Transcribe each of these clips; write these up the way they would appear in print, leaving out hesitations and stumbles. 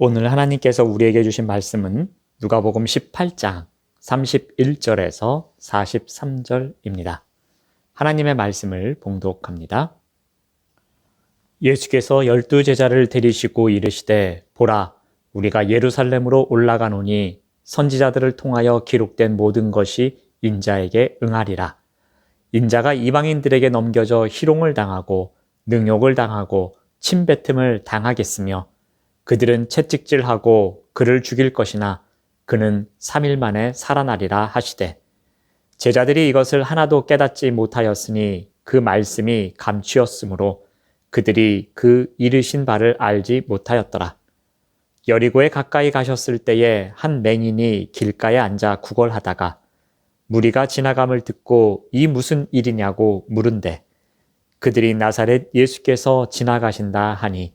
오늘 하나님께서 우리에게 주신 말씀은 누가복음 18장 31절에서 43절입니다. 하나님의 말씀을 봉독합니다. 예수께서 12제자를 데리시고 이르시되 보라, 우리가 예루살렘으로 올라가노니 선지자들을 통하여 기록된 모든 것이 인자에게 응하리라. 인자가 이방인들에게 넘겨져 희롱을 당하고 능욕을 당하고 침뱉음을 당하겠으며 그들은 채찍질하고 그를 죽일 것이나 그는 3일 만에 살아나리라 하시되, 제자들이 이것을 하나도 깨닫지 못하였으니 그 말씀이 감추었으므로 그들이 그 이르신 바를 알지 못하였더라. 여리고에 가까이 가셨을 때에 한 맹인이 길가에 앉아 구걸하다가 무리가 지나감을 듣고 이 무슨 일이냐고 물은데, 그들이 나사렛 예수께서 지나가신다 하니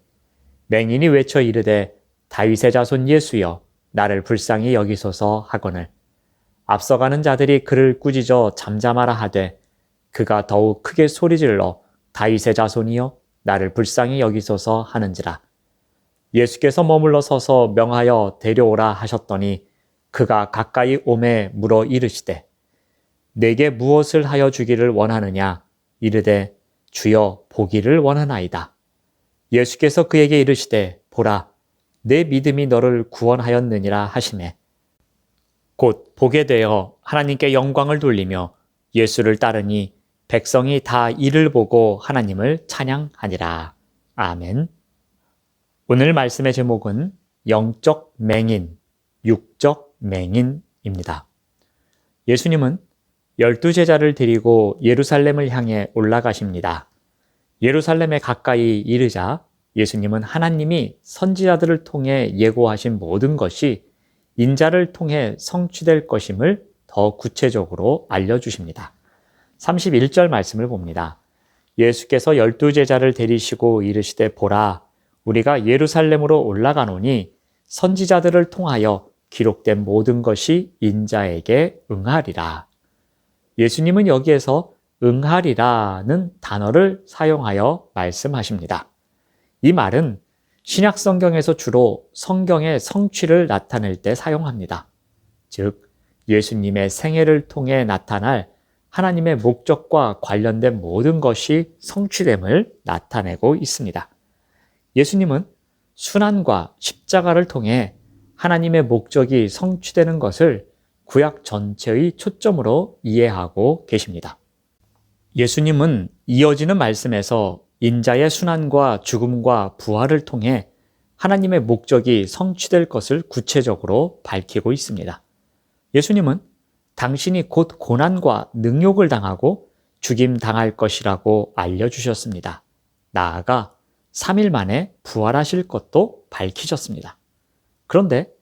맹인이 외쳐 이르되 다윗의 자손 예수여, 나를 불쌍히 여기소서 하거늘 앞서가는 자들이 그를 꾸짖어 잠잠하라 하되 그가 더욱 크게 소리질러 다윗의 자손이여, 나를 불쌍히 여기소서 하는지라. 예수께서 머물러 서서 명하여 데려오라 하셨더니 그가 가까이 오매 물어 이르시되 내게 무엇을 하여 주기를 원하느냐? 이르되 주여, 보기를 원하나이다. 예수께서 그에게 이르시되 보라, 내 믿음이 너를 구원하였느니라 하시매 곧 보게 되어 하나님께 영광을 돌리며 예수를 따르니 백성이 다 이를 보고 하나님을 찬양하니라. 아멘. 오늘 말씀의 제목은 영적 맹인, 육적 맹인입니다. 예수님은 12제자를 데리고 예루살렘을 향해 올라가십니다. 예루살렘에 가까이 이르자 예수님은 하나님이 선지자들을 통해 예고하신 모든 것이 인자를 통해 성취될 것임을 더 구체적으로 알려주십니다. 31절 말씀을 봅니다. 예수께서 12제자를 데리시고 이르시되 보라, 우리가 예루살렘으로 올라가노니 선지자들을 통하여 기록된 모든 것이 인자에게 응하리라. 예수님은 여기에서 응하리라는 단어를 사용하여 말씀하십니다. 이 말은 신약 성경에서 주로 성경의 성취를 나타낼 때 사용합니다. 즉, 예수님의 생애를 통해 나타날 하나님의 목적과 관련된 모든 것이 성취됨을 나타내고 있습니다. 예수님은 순환과 십자가를 통해 하나님의 목적이 성취되는 것을 구약 전체의 초점으로 이해하고 계십니다. 예수님은 이어지는 말씀에서 인자의 순환과 죽음과 부활을 통해 하나님의 목적이 성취될 것을 구체적으로 밝히고 있습니다. 예수님은 당신이 곧 고난과 능욕을 당하고 죽임 당할 것이라고 알려주셨습니다. 나아가 3일 만에 부활하실 것도 밝히셨습니다. 그런데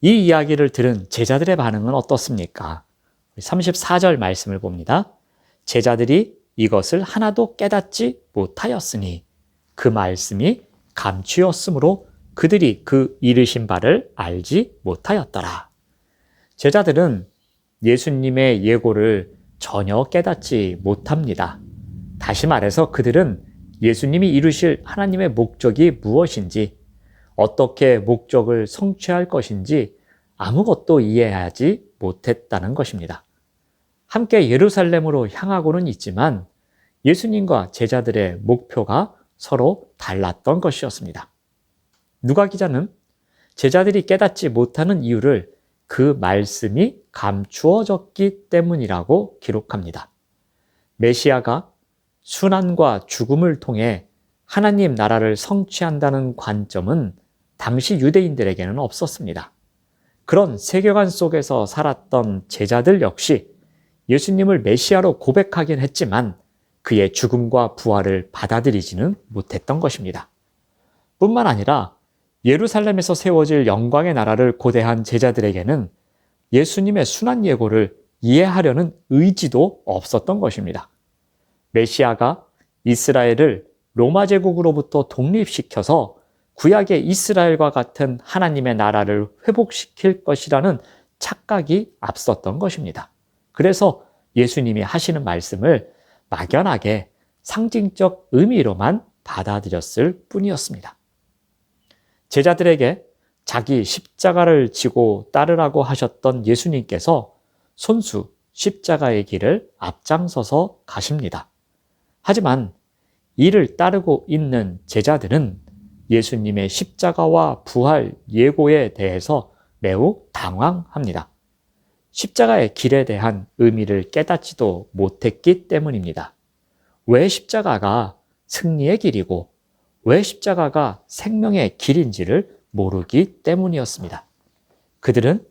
이 이야기를 들은 제자들의 반응은 어떻습니까? 34절 말씀을 봅니다. 제자들이 이것을 하나도 깨닫지 못하였으니 그 말씀이 감추었으므로 그들이 그 이르신 바를 알지 못하였더라. 제자들은 예수님의 예고를 전혀 깨닫지 못합니다. 다시 말해서 그들은 예수님이 이루실 하나님의 목적이 무엇인지, 어떻게 목적을 성취할 것인지 아무것도 이해하지 못했다는 것입니다. 함께 예루살렘으로 향하고는 있지만 예수님과 제자들의 목표가 서로 달랐던 것이었습니다. 누가 기자는 제자들이 깨닫지 못하는 이유를 그 말씀이 감추어졌기 때문이라고 기록합니다. 메시아가 순환과 죽음을 통해 하나님 나라를 성취한다는 관점은 당시 유대인들에게는 없었습니다. 그런 세계관 속에서 살았던 제자들 역시 예수님을 메시아로 고백하긴 했지만 그의 죽음과 부활을 받아들이지는 못했던 것입니다. 뿐만 아니라 예루살렘에서 세워질 영광의 나라를 고대한 제자들에게는 예수님의 순환 예고를 이해하려는 의지도 없었던 것입니다. 메시아가 이스라엘을 로마 제국으로부터 독립시켜서 구약의 이스라엘과 같은 하나님의 나라를 회복시킬 것이라는 착각이 앞섰던 것입니다. 그래서 예수님이 하시는 말씀을 막연하게 상징적 의미로만 받아들였을 뿐이었습니다. 제자들에게 자기 십자가를 지고 따르라고 하셨던 예수님께서 손수 십자가의 길을 앞장서서 가십니다. 하지만 이를 따르고 있는 제자들은 예수님의 십자가와 부활 예고에 대해서 매우 당황합니다. 십자가의 길에 대한 의미를 깨닫지도 못했기 때문입니다. 왜 십자가가 승리의 길이고 왜 십자가가 생명의 길인지를 모르기 때문이었습니다. 그들은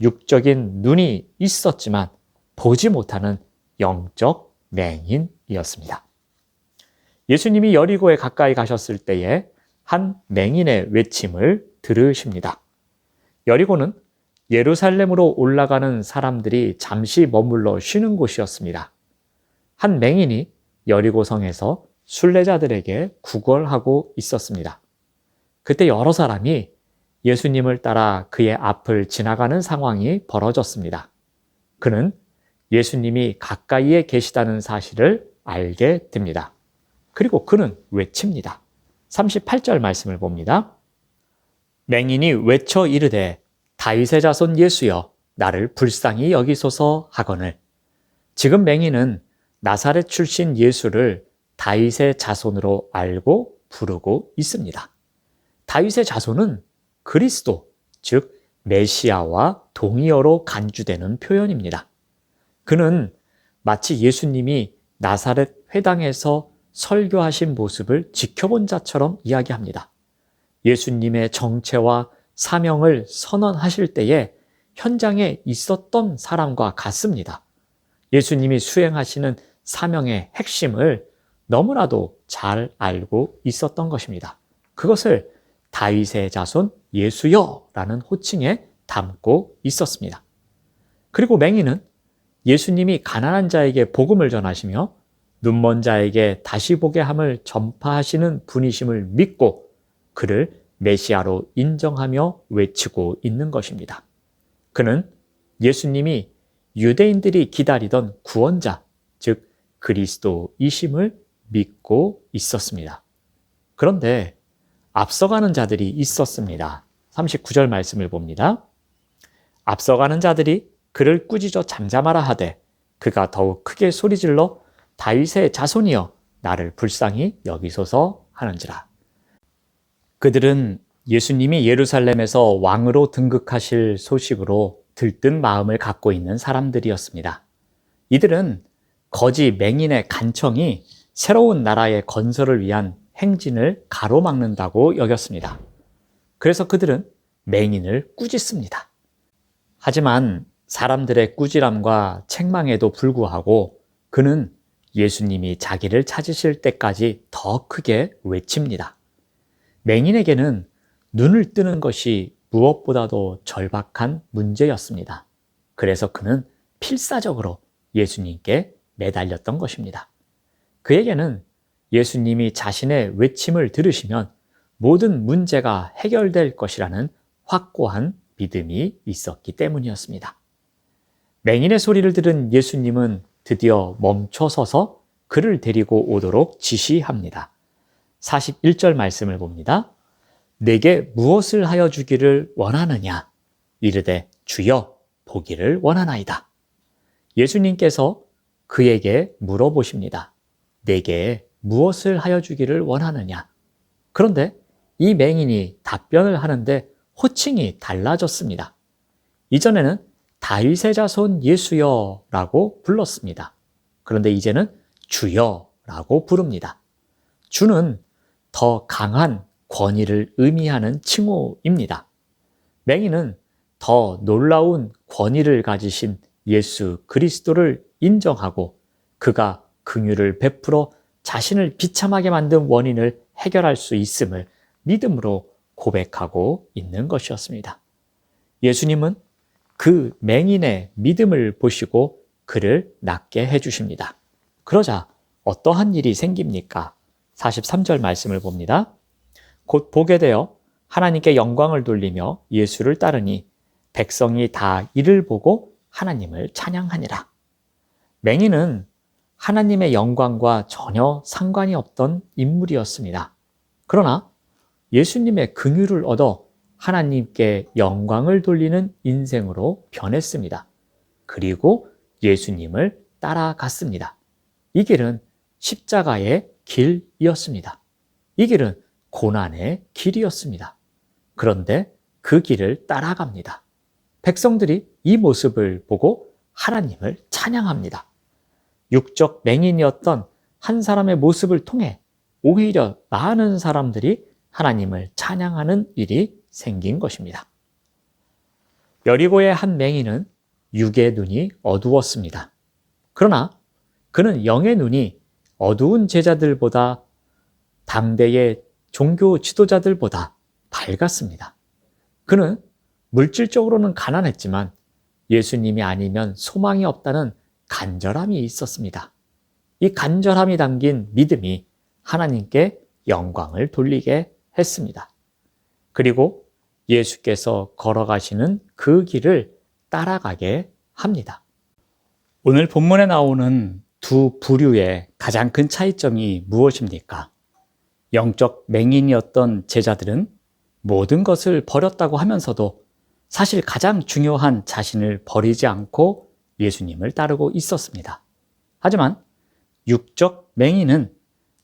육적인 눈이 있었지만 보지 못하는 영적 맹인이었습니다. 예수님이 여리고에 가까이 가셨을 때에 한 맹인의 외침을 들으십니다. 여리고는 예루살렘으로 올라가는 사람들이 잠시 머물러 쉬는 곳이었습니다. 한 맹인이 여리고 성에서 순례자들에게 구걸하고 있었습니다. 그때 여러 사람이 예수님을 따라 그의 앞을 지나가는 상황이 벌어졌습니다. 그는 예수님이 가까이에 계시다는 사실을 알게 됩니다. 그리고 그는 외칩니다. 38절 말씀을 봅니다. 맹인이 외쳐 이르되 다윗의 자손 예수여 나를 불쌍히 여기소서 하거늘. 지금 맹인은 나사렛 출신 예수를 다윗의 자손으로 알고 부르고 있습니다. 다윗의 자손은 그리스도, 즉 메시아와 동의어로 간주되는 표현입니다. 그는 마치 예수님이 나사렛 회당에서 설교하신 모습을 지켜본 자처럼 이야기합니다. 예수님의 정체와 사명을 선언하실 때에 현장에 있었던 사람과 같습니다. 예수님이 수행하시는 사명의 핵심을 너무나도 잘 알고 있었던 것입니다. 그것을 다윗의 자손 예수여라는 호칭에 담고 있었습니다. 그리고 맹인은 예수님이 가난한 자에게 복음을 전하시며 눈먼 자에게 다시 보게 함을 전파하시는 분이심을 믿고 그를 메시아로 인정하며 외치고 있는 것입니다. 그는 예수님이 유대인들이 기다리던 구원자, 즉 그리스도이심을 믿고 있었습니다. 그런데 앞서가는 자들이 있었습니다. 39절 말씀을 봅니다. 앞서가는 자들이 그를 꾸짖어 잠잠하라 하되 그가 더욱 크게 소리질러 다윗의 자손이여 나를 불쌍히 여기소서 하는지라. 그들은 예수님이 예루살렘에서 왕으로 등극하실 소식으로 들뜬 마음을 갖고 있는 사람들이었습니다. 이들은 거지 맹인의 간청이 새로운 나라의 건설을 위한 행진을 가로막는다고 여겼습니다. 그래서 그들은 맹인을 꾸짖습니다. 하지만 사람들의 꾸지람과 책망에도 불구하고 그는 예수님이 자기를 찾으실 때까지 더 크게 외칩니다. 맹인에게는 눈을 뜨는 것이 무엇보다도 절박한 문제였습니다. 그래서 그는 필사적으로 예수님께 매달렸던 것입니다. 그에게는 예수님이 자신의 외침을 들으시면 모든 문제가 해결될 것이라는 확고한 믿음이 있었기 때문이었습니다. 맹인의 소리를 들은 예수님은 드디어 멈춰서서 그를 데리고 오도록 지시합니다. 41절 말씀을 봅니다. 내게 무엇을 하여 주기를 원하느냐? 이르되 주여 보기를 원하나이다. 예수님께서 그에게 물어보십니다. 내게 무엇을 하여 주기를 원하느냐? 그런데 이 맹인이 답변을 하는데 호칭이 달라졌습니다. 이전에는 다윗의 자손 예수여 라고 불렀습니다. 그런데 이제는 주여 라고 부릅니다. 주는 더 강한 권위를 의미하는 칭호입니다. 맹인은 더 놀라운 권위를 가지신 예수 그리스도를 인정하고 그가 긍휼을 베풀어 자신을 비참하게 만든 원인을 해결할 수 있음을 믿음으로 고백하고 있는 것이었습니다. 예수님은 그 맹인의 믿음을 보시고 그를 낫게 해주십니다. 그러자 어떠한 일이 생깁니까? 43절 말씀을 봅니다. 곧 보게 되어 하나님께 영광을 돌리며 예수를 따르니 백성이 다 이를 보고 하나님을 찬양하니라. 맹인은 하나님의 영광과 전혀 상관이 없던 인물이었습니다. 그러나 예수님의 긍휼을 얻어 하나님께 영광을 돌리는 인생으로 변했습니다. 그리고 예수님을 따라갔습니다. 이 길은 십자가의 길이었습니다. 이 길은 고난의 길이었습니다. 그런데 그 길을 따라갑니다. 백성들이 이 모습을 보고 하나님을 찬양합니다. 육적 맹인이었던 한 사람의 모습을 통해 오히려 많은 사람들이 하나님을 찬양하는 일이 생긴 것입니다. 여리고의 한 맹인은 육의 눈이 어두웠습니다. 그러나 그는 영의 눈이 어두운 제자들보다 당대의 종교 지도자들보다 밝았습니다. 그는 물질적으로는 가난했지만 예수님이 아니면 소망이 없다는 간절함이 있었습니다. 이 간절함이 담긴 믿음이 하나님께 영광을 돌리게 했습니다. 그리고 예수께서 걸어가시는 그 길을 따라가게 합니다. 오늘 본문에 나오는 두 부류의 가장 큰 차이점이 무엇입니까? 영적 맹인이었던 제자들은 모든 것을 버렸다고 하면서도 사실 가장 중요한 자신을 버리지 않고 예수님을 따르고 있었습니다. 하지만 육적 맹인은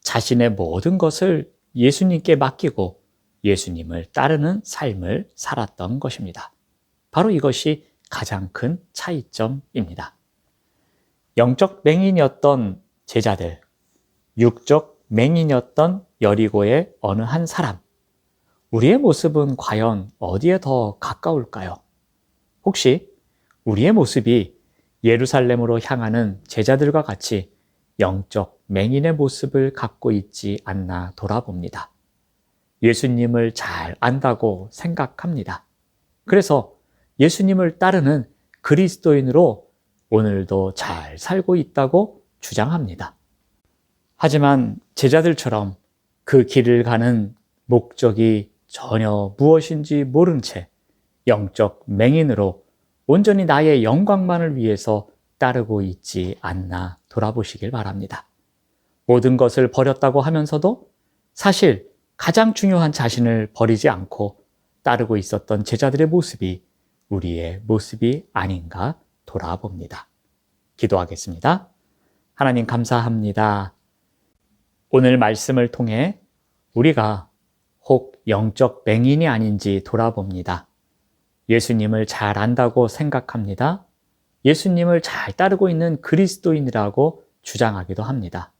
자신의 모든 것을 예수님께 맡기고 예수님을 따르는 삶을 살았던 것입니다. 바로 이것이 가장 큰 차이점입니다. 영적 맹인이었던 제자들, 육적 맹인이었던 여리고의 어느 한 사람, 우리의 모습은 과연 어디에 더 가까울까요? 혹시 우리의 모습이 예루살렘으로 향하는 제자들과 같이 영적 맹인의 모습을 갖고 있지 않나 돌아봅니다. 예수님을 잘 안다고 생각합니다. 그래서 예수님을 따르는 그리스도인으로 오늘도 잘 살고 있다고 주장합니다. 하지만 제자들처럼 그 길을 가는 목적이 전혀 무엇인지 모른 채 영적 맹인으로 온전히 나의 영광만을 위해서 따르고 있지 않나 돌아보시길 바랍니다. 모든 것을 버렸다고 하면서도 사실 가장 중요한 자신을 버리지 않고 따르고 있었던 제자들의 모습이 우리의 모습이 아닌가 돌아봅니다. 기도하겠습니다. 하나님 감사합니다. 오늘 말씀을 통해 우리가 혹 영적 맹인이 아닌지 돌아봅니다. 예수님을 잘 안다고 생각합니다. 예수님을 잘 따르고 있는 그리스도인이라고 주장하기도 합니다.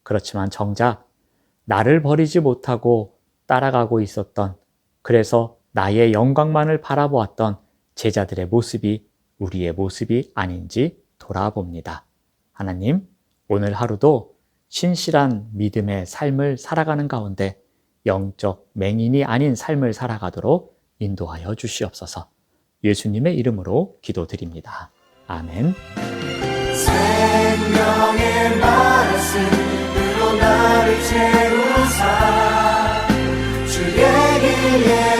그렇지만 정작 나를 버리지 못하고 따라가고 있었던, 그래서 나의 영광만을 바라보았던 제자들의 모습이 우리의 모습이 아닌지 돌아봅니다. 하나님, 오늘 하루도 신실한 믿음의 삶을 살아가는 가운데 영적 맹인이 아닌 삶을 살아가도록 인도하여 주시옵소서. 예수님의 이름으로 기도드립니다. 아멘. 생명의 말씀으로 나를 채우사 주의 길에